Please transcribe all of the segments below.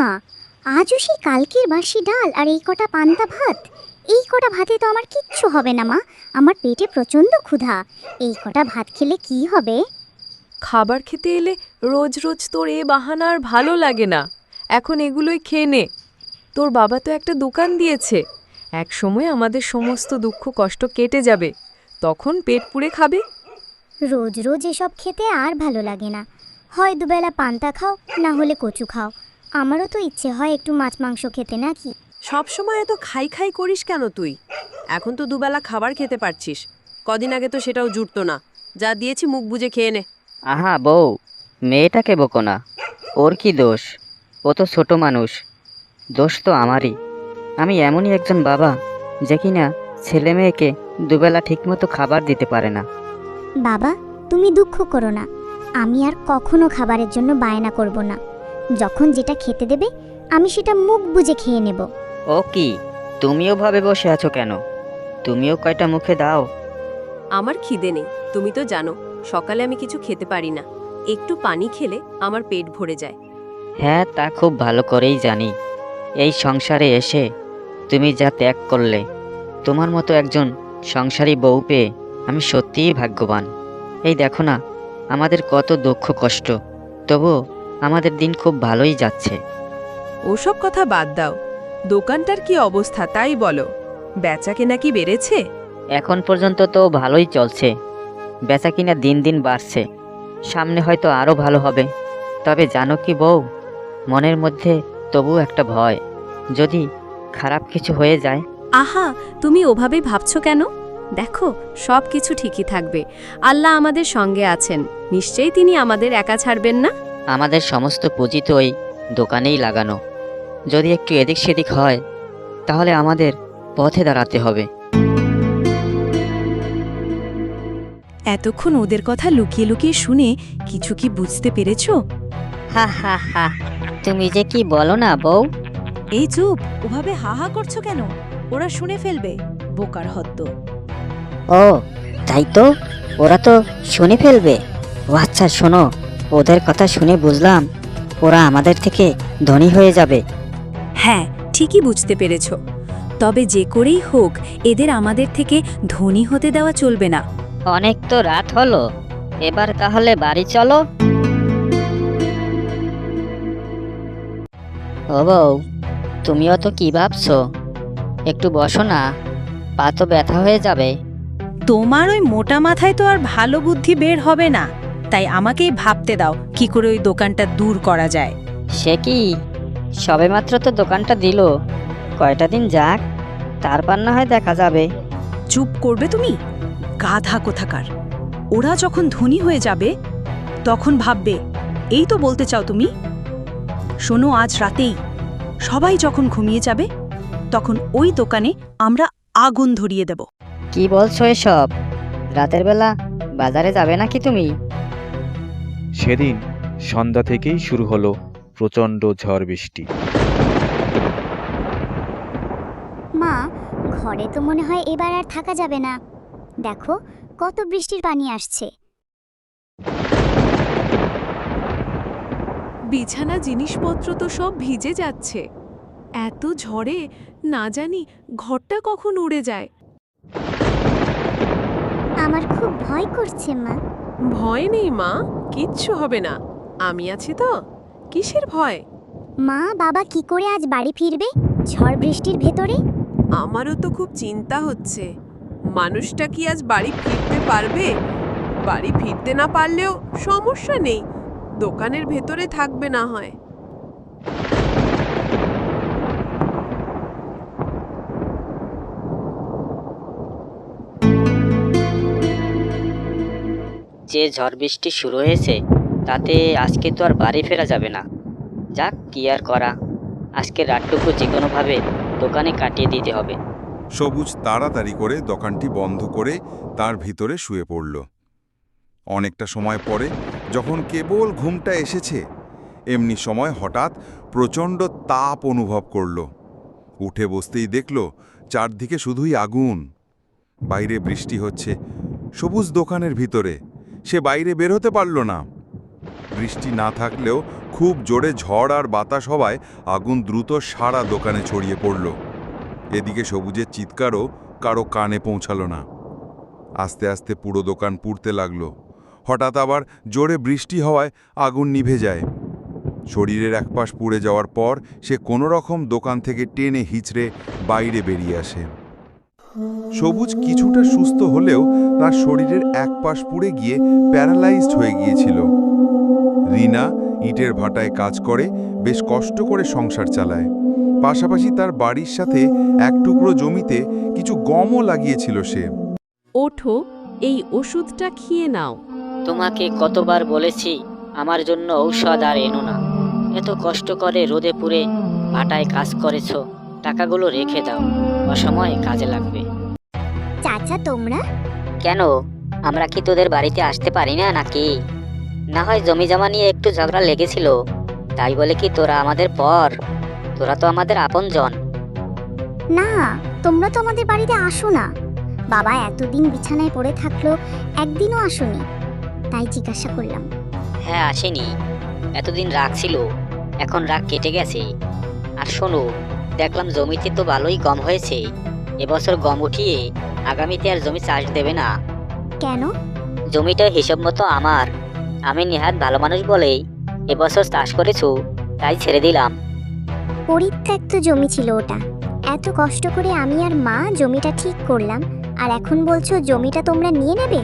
মা, আজও সেই কালকের বাসি ডাল আর এই কটা পান্তা ভাত? এই কটা ভাতে তো আমার কিচ্ছু হবে না মা। আমার পেটে প্রচণ্ড ক্ষুধা। এই কটা ভাত খেলে কি হবে? খাবার খেতে এলে রোজ রোজ তোর এ বাহানা আর ভালো লাগে না। এখন এগুলোই খেয়ে নে। তোর বাবা তো একটা দোকান দিয়েছে, এক সময় আমাদের সমস্ত দুঃখ কষ্ট কেটে যাবে, তখন পেট পুড়ে খাবে। রোজ রোজ এসব খেতে আর ভালো লাগে না। হয় দুবেলা পান্তা খাও, না হলে কচু খাও। আমারও তো ইচ্ছে হয় একটু মাছ মাংস খেতে, নাকি? সবসময় এত খাই খাই করিস কেন তুই? এখন তো দুবেলা খাবার খেতে পারছিস, কদিন আগে তো সেটাও জুটতো না। যা দিয়েছি মুখ বুজে খেয়ে নে। আহা বউ, মেয়েটাকে বকো না। ওর কি দোষ? ও তো ছোট মানুষ। দোষ তো আমারই। আমি এমনই একজন বাবা যে কিনা ছেলে মেয়েকে দুবেলা ঠিকমতো খাবার দিতে পারে না। বাবা, তুমি দুঃখ করো না। আমি আর কখনো খাবারের জন্য বায়না করব না। যখন যেটা খেতে দেবে আমি সেটা মুখ বুজে খেয়ে নেব। ও কি, তুমিও ভাবে বসে আছো কেন? তুমিও কয়টা মুখে দাও। আমার খিদে নেই, তুমি তো জানো সকালে আমি কিছু খেতে পারি না। একটু পানি খেলে আমার পেট ভরে যায়। হ্যাঁ, তা খুব ভালো করেই জানি। এই সংসারে এসে তুমি যা ত্যাগ করলে, তোমার মতো একজন সংসারী বউ পেয়ে আমি সত্যিই ভাগ্যবান। এই দেখো না, আমাদের কত দুঃখ কষ্ট, তবু আমাদের দিন খুব ভালোই যাচ্ছে। ওসব কথা বাদ দাও, দোকানটার কি অবস্থা তাই বলো। বেচা কেনা কি বেড়েছে? এখন পর্যন্ত তো ভালোই চলছে, বেচাকিনা দিন দিন বাড়ছে। সামনে হয়তো আরও ভালো হবে। তবে জানো কি বউ, মনের মধ্যে তবু একটা ভয়, যদি খারাপ কিছু হয়ে যায়। আহা, তুমি ওভাবে ভাবছো কেন? দেখো, সব কিছু ঠিকই থাকবে। আল্লাহ আমাদের সঙ্গে আছেন, নিশ্চয়ই তিনি আমাদের একা ছাড়বেন না। আমাদের সমস্ত পুঁজি তো ওই দোকানেই লাগানো। যদি একটু এদিক সেদিক হয় তাহলে আমাদের পথে দাঁড়াতে হবে। এতক্ষণ ওদের কথা লুকিয়ে লুকিয়ে শুনে কিছু কি বুঝতে পেরেছো? হা হা হা, তুমি যে কি বলো না বউ। এই চুপ, ওভাবে হা হা করছো কেন? ওরা শুনে ফেলবে, বোকার হদ্দ। ও তাই তো, ওরা তো শুনে ফেলবে। ও আচ্ছা, শোনো, ওদের কথা শুনে বুঝলাম ওরা আমাদের থেকে ধনী হয়ে যাবে। হ্যাঁ, ঠিকই বুঝতে পেরেছ। তবে যে করেই হোক এদের আমাদের থেকে ধনী হতে দেওয়া চলবে না। অনেক তো রাত হলো, এবার তাহলে বাড়ি চলো। ও বউ, তুমিও তো কি ভাবছো? একটু বসো না, পা তো ব্যথা হয়ে যাবে। তোমার ওই মোটা মাথায় তো আর ভালো বুদ্ধি বের হবে না, তাই আমাকেই ভাবতে দাও কি করে ওই দোকানটা দূর করা যায়। সে কি, সবেমাত্র তো দোকানটা দিল, কয়টা দিন যাক, তারপর না হয় দেখা যাবে। চুপ করবে তুমি, গাধা কোথাকার। ওরা যখন ধনী হয়ে যাবে তখন ভাববে, এই তো বলতে চাও তুমি? শোনো, আজ রাতেই সবাই যখন ঘুমিয়ে যাবে তখন ওই দোকানে আমরা আগুন ধরিয়ে দেব। কি বলছো এসব? রাতের বেলা বাজারে যাবে নাকি তুমি? সেদিন সন্ধ্যা থেকেই শুরু হলো প্রচণ্ড ঝড় বৃষ্টি। মা, ঘরে তো মনে হয় এবার আর থাকা যাবে না। দেখো কত বৃষ্টির পানি আসছে। বিছানা জিনিসপত্র তো সব ভিজে যাচ্ছে। এত ঝড়ে না জানি ঘরটা কখন উড়ে যায়। আমার খুব ভয় করছে মা। ভয় নেই মা, কিচ্ছু হবে না, আমি আছি তো। কিসের ভয়? মা, বাবা কি করে আজ বাড়ি ফিরবে ঝড় বৃষ্টির ভেতরে? আমারও তো খুব চিন্তা হচ্ছে, মানুষটা কি আজ বাড়ি ফিরতে পারবে? বাড়ি ফিরতে না পারলেও সমস্যা নেই, দোকানের ভেতরে থাকবে না হয়। যে ঝড় বৃষ্টি শুরু হয়েছে তাতে আজকে তো আর বাড়ি ফেরা যাবে না। যাক, কি আর করা, আজকে রাতটুকু যে কোনোভাবে দোকানে কাটিয়ে দিতে হবে। সবুজ তাড়াতাড়ি করে দোকানটি বন্ধ করে তার ভিতরে শুয়ে পড়ল। অনেকটা সময় পরে যখন কেবল ঘুমটা এসেছে, এমনি সময় হঠাৎ প্রচণ্ড তাপ অনুভব করল। উঠে বসতেই দেখল চারদিকে শুধুই আগুন। বাইরে বৃষ্টি হচ্ছে, সবুজ দোকানের ভিতরে। সে বাইরে বের হতে পারল না। বৃষ্টি না থাকলেও খুব জোরে ঝড় আর বাতাস হওয়ায় আগুন দ্রুত সারা দোকানে ছড়িয়ে পড়ল। এদিকে সবুজের চিৎকারও কারো কানে পৌঁছালো না। আস্তে আস্তে পুরো দোকান পুড়তে লাগলো। হঠাৎ আবার জোরে বৃষ্টি হওয়ায় আগুন নিভে যায়। শরীরের একপাশ পুড়ে যাওয়ার পর সে কোনো রকম দোকান থেকে টেনে হিঁচড়ে বাইরে বেরিয়ে আসে। সবুজ কিছুটা সুস্থ হলেও তার শরীরের একপাশ পুড়ে গিয়ে প্যারালাইজড হয়ে গিয়েছিল। রিনা ইটের ভাটায় কাজ করে বেশ কষ্ট করে সংসার চালায়। পাশাপাশি তার বাড়ির সাথে এক টুকরো জমিতে কিছু গমও লাগিয়েছিল সে। ওঠো, এই ওষুধটা খেয়ে নাও। তোমাকে কতবার বলেছি আমার জন্য ঔষধ আর এনো না। এত কষ্ট করে রোদে পুড়ে ভাটায় কাজ করেছো, টাকাগুলো রেখে দাও, অসময়ে কাজে লাগবে। চাচা তোমরা? কেন, আমরা কি তোদের বাড়িতে আসতে পারি না নাকি? না হয় জমি জমা নিয়ে একটু ঝগড়া লেগেছিল, তাই বলে কি তোরা আমাদের পর? তোরা তো আমাদের আপনজন। না, তোমরা তো আমাদের বাড়িতে আসো না। বাবা এতদিন বিছানায় পড়ে থাকলো, একদিনও আসোনি, তাই জিজ্ঞাসা করলাম। হ্যাঁ আসেনি, এতদিন রাগ ছিল, এখন রাগ কেটে গেছে। আর শোনো, দেখলাম জমিতে তো ভালোই গম হয়েছে। এবছর গম উঠিয়ে আগামীতে আর জমি চাষ দেবে না। কেন? জমিটা হিসাব মতো আমার। আমি নেহাত ভালো মানুষ বলেই এবছর চাষ করেছো, তাই ছেড়ে দিলাম। পরিত্যক্ত জমি ছিল ওটা। এত কষ্ট করে আমি আর মা জমিটা ঠিক করলাম, আর এখন বলছো জমিটা তোমরা নিয়ে নেবে?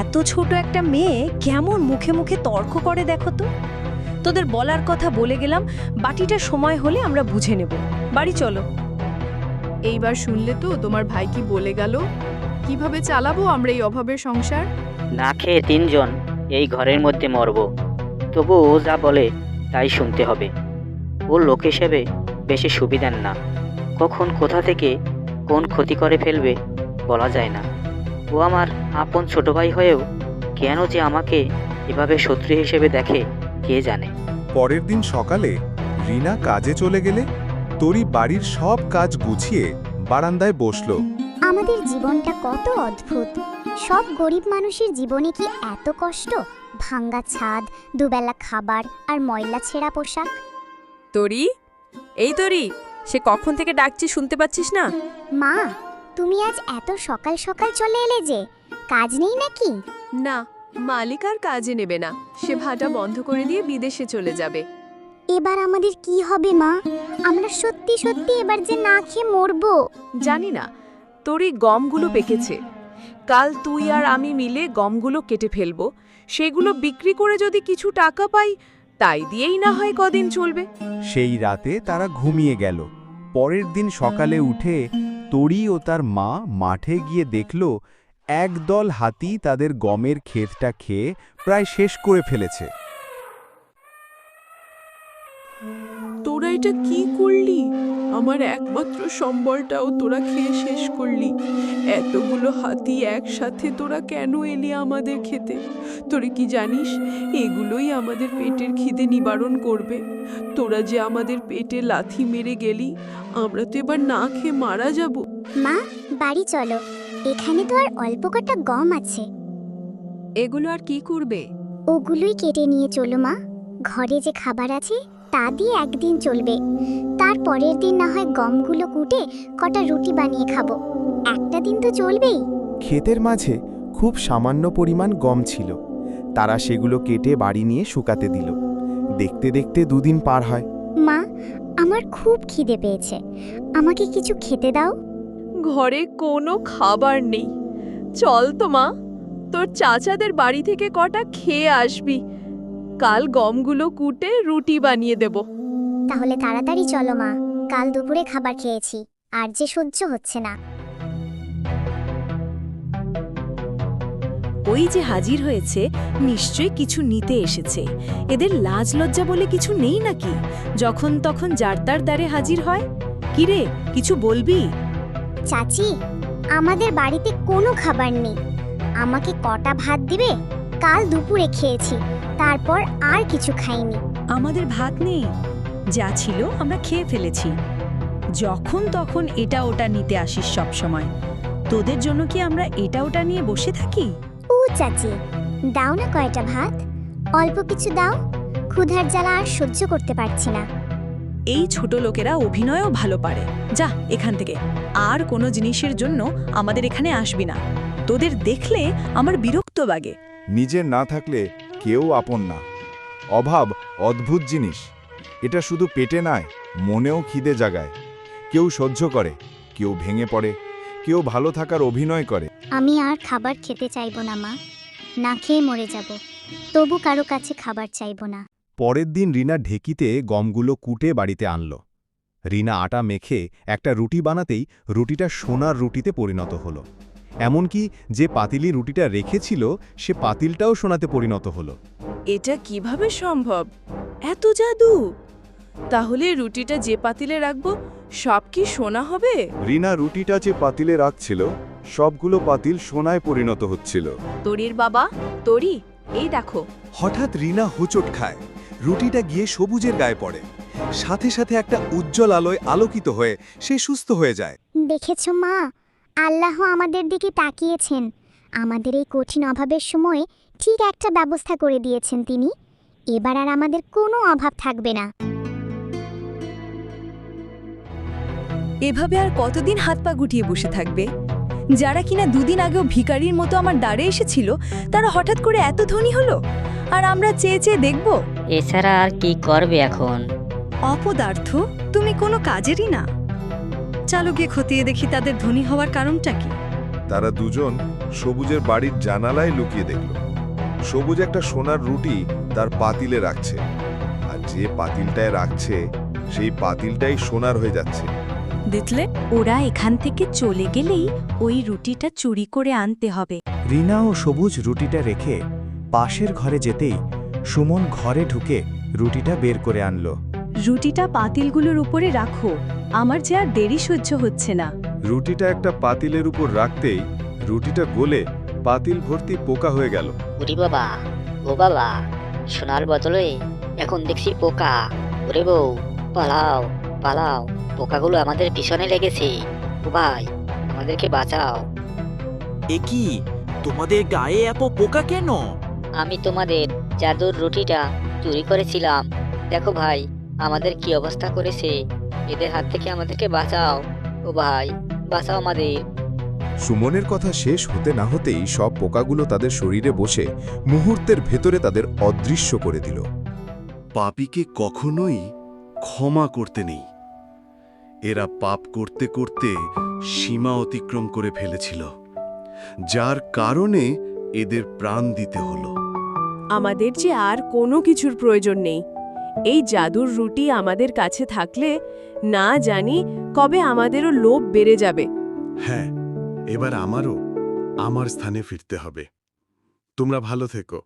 এত ছোট একটা মেয়ে কেমন মুখে মুখে তর্ক করে দেখো তো। তোদের বলার কথা বলে গেলাম, বাটিটা সময় হলে আমরা বুঝে নেব। বাড়ি চলো। এইবার শুনলে তো তোমার ভাই কি বলে গেল? কিভাবে চালাবো আমরা এই অভাবের সংসার? না খেয়ে তিনজন এই ঘরের মধ্যে মরব, তবু ও যা বলে তাই শুনতে হবে। ও লোক হিসেবে বেশি সুবিধার না, কখন কোথা থেকে কোন ক্ষতি করে ফেলবে বলা যায় না। ও আমার আপন ছোট ভাই হয়েও কেন যে আমাকে এভাবে শত্রু হিসেবে দেখে কে জানে। পরের দিন সকালে রিনা কাজে চলে গেলে তরি বাড়ির সব কাজ গুছিয়ে বারান্দায় বসলো। আমাদের জীবনটা কত অদ্ভুত। সব গরিব মানুষের জীবনে কি এত কষ্ট? ভাঙ্গা ছাদ, দুবেলা খাবার আর ময়লা ছেঁড়া পোশাক। তরি, এই তরি, সে কখন থেকে ডাকছি শুনতে পাচ্ছিস না? মা, তুমি আজ এত সকাল সকাল চলে এলে যে, কাজ নেই নাকি? না, মালিক আর কাজে নেবে না, সে ভাটা বন্ধ করে দিয়ে বিদেশে চলে যাবে। এবার আমাদের কি হবে মা? আমরা সত্যি সত্যি এবার যে না খেয়ে মরবো। জানি না, তোরই গমগুলো পেকেছে। কাল তুই আর আমি মিলে গমগুলো কেটে ফেলবো, সেগুলো বিক্রি করে যদি কিছু টাকা পাই, তাই দিয়েই না হয় কদিন চলবে। সেই রাতে তারা ঘুমিয়ে গেল। পরের দিন সকালে উঠে তরি ও তার মা মাঠে গিয়ে দেখল একদল হাতি তাদের গমের ক্ষেতটা খেয়ে প্রায় শেষ করে ফেলেছে। তোরা এটা কি করলি? আমার একমাত্র সম্বলটাও তোরা খেয়ে শেষ করলি। এতগুলো হাতি একসাথে তোরা কেন এলি আমাদের খেতে? তোরা কি জানিস এগুলোই আমাদের পেটের খিদে নিবারণ করবে? তোরা যে আমাদের পেটে লাথি মেরে গেলি, আমরা তো এবার না খেয়ে মারা যাব। মা, বাড়ি চলো, এখানে তো আর অল্প কটা গম আছে। এগুলো আর কি করবে? ওগুলোই কেটে নিয়ে চলো মা, ঘরে যে খাবার আছে তা দিয়ে একদিন চলবে। তার পরের দিন না হয় গমগুলো কুটে কটা রুটি বানিয়ে খাবো, একটা দিন তো চলবেই। ক্ষেতের মাঝে খুব সামান্য পরিমাণ গম ছিল। তারা সেগুলো কেটে বাড়ি নিয়ে শুকাতে দিল। দেখতে দেখতে দুদিন পার হয়। মা, আমার খুব খিদে পেয়েছে, আমাকে কিছু খেতে দাও। ঘরে কোনো খাবার নেই। চল তো মা, তোর চাচাদের বাড়ি থেকে কটা খেয়ে আসবি। কাল গমগুলো কুটে রুটি বানিয়ে দেব। তাহলে তাড়াতাড়ি চলো মা, কাল দুপুরে খাবার খেয়েছি, আর যে সহ্য হচ্ছে না। ওই যে হাজির হয়েছে, নিশ্চয়ই কিছু নিতে এসেছে। এদের লাজ লজ্জা বলে কিছু নেই নাকি? যখন তখন যার তার দ্বারে হাজির হয়। কিরে, কিছু বলবি? চাচি, আমাদের বাড়িতে কোনো খাবার নেই, আমাকে কটা ভাত দিবে? কাল দুপুরে খেয়েছি, তারপর আর কিছু খাইনি। আমাদের ভাত নেই, যা ছিল আমরা খেয়ে ফেলেছি। যখন তখন এটা ওটা নিতে আসিস সব সময়। তোদের জন্য কি আমরা এটা ওটা নিয়ে বসে থাকি? ও চাচি, দাও না কয়টা ভাত, অল্প কিছু দাও। ক্ষুধার জ্বালা আর সহ্য করতে পারছি না। এই ছোট লোকেরা অভিনয়ও ভালো পারে। যা এখান থেকে, আর কোনো জিনিসের জন্য আমাদের এখানে আসবি না। তোদের দেখলে আমার বিরক্ত লাগে। নিজের না থাকলে কেউ আপন না। অভাব অদ্ভুত জিনিস। এটা শুধু পেটে নয়, মনেও খিদে জাগায়। কেউ সহ্য করে, কেউ ভেঙে পড়ে, কেউ ভালো থাকার অভিনয় করে। আমি আর খাবার খেতে চাইবো না মা, না খেয়ে মরে যাব। তবু কারো কাছে খাবার চাইবো না। পরের দিন রিনা ঢেকিতে গমগুলো কুটে বাড়িতে আনল। রিনা আটা মেখে একটা রুটি বানাতেই রুটিটা সোনার রুটিতে পরিণত হলো। এমনকি যে পাতিলি রুটিটা রেখেছিল সে পাতিলটাও সোনাতে পরিণত হলো। এটা কিভাবে সম্ভব? এত জাদু! তাহলে রুটিটা যে পাতিলে রাখবো সব কি সোনা হবে? রিনা রুটিটা যে পাতিলে রাখছিল সবগুলো পাতিল সোনায় পরিণত হচ্ছিল। তরির বাবা, তরি, এই দেখো। হঠাৎ রিনা হোঁচট খায়। রুটিটা গিয়ে সবুজের গায়ে পড়ে। সাথে সাথে একটা উজ্জ্বল আলোয় আলোকিত হয়ে সে সুস্থ হয়ে যায়। দেখেছো মা, আল্লাহ আমাদের দিকে তাকিয়েছেন। আমাদের এই কঠিন অভাবের সময়ে ঠিক একটা ব্যবস্থা করে দিয়েছেন তিনি। এবার আর আমাদের কোনো অভাব থাকবে না। এভাবে আর কতদিন হাত পা গুটিয়ে বসে থাকবে? যারা কিনা দুদিন আগেও ভিখারির মতো আমার দ্বারে এসেছিল, তারা হঠাৎ করে এত ধনী হলো, আর আমরা চেয়ে চেয়ে দেখব? এছাড়া আর কি করবে এখন? অপদার্থ, তুমি কোনো কাজেরই না। চলো গিয়ে খতিয়ে দেখি তাদের ধনী হওয়ার কারণটা কি। তারা দুজন সবুজের বাড়ির জানালায় লুকিয়ে দেখল সবুজ একটা সোনার রুটি তার পাতিলে রাখছে, আর যে পাতিলটায় রাখছে সেই পাতিলটাই সোনার হয়ে যাচ্ছে। দেখলে, ওরা এখান থেকে চলে গেলেই ওই রুটিটা চুরি করে আনতে হবে। রিনা ও সবুজ রুটিটা রেখে পাশের ঘরে যেতেই সুমন ঘরে ঢুকে রুটিটা বের করে আনল। রুটিটা পাতিলগুলোর উপরে রাখো, আমার যে আর দেরি সহ্য হচ্ছে না। রুটিটা একটা পাতিলের উপর রাখতেই রুটিটা গলে পাতিল ভর্তি পোকা হয়ে গেল। ওরে বাবা, ও বাবা, সোনার বদলে এখন দেখছি পোকা। ওরে বউ, পালাও পালাও, পোকাগুলো আমাদের পিছনে লেগেছে। ও ভাই, আমাদেরকে বাঁচাও। এ কি, তোমাদের গায়ে এত পোকা কেন? আমি তোমাদের জাদুর রুটিটা চুরি করেছিলাম। দেখো ভাই, আমাদের কি অবস্থা করেছে। এদের হাত থেকে আমাদেরকে বাঁচাও। ও ভাই, বাঁচাও আমাদের। সুমনের কথা শেষ হতে না হতেই সব পোকাগুলো তাদের শরীরে বসে মুহূর্তের ভেতরে তাদের অদৃশ্য করে দিল। পাপীকে কখনোই ক্ষমা করতে নেই। এরা পাপ করতে করতে সীমা অতিক্রম করে ফেলেছিল, যার কারণে এদের প্রাণ দিতে হলো। আমাদের যে আর কোনো কিছুর প্রয়োজন নেই। এই জাদুর রুটি আমাদের কাছে থাকলে না জানি কবে আমাদেরও লোভ বেড়ে যাবে। হ্যাঁ, এবার আমারও আমার স্থানে ফিরতে হবে। তোমরা ভালো থেকো।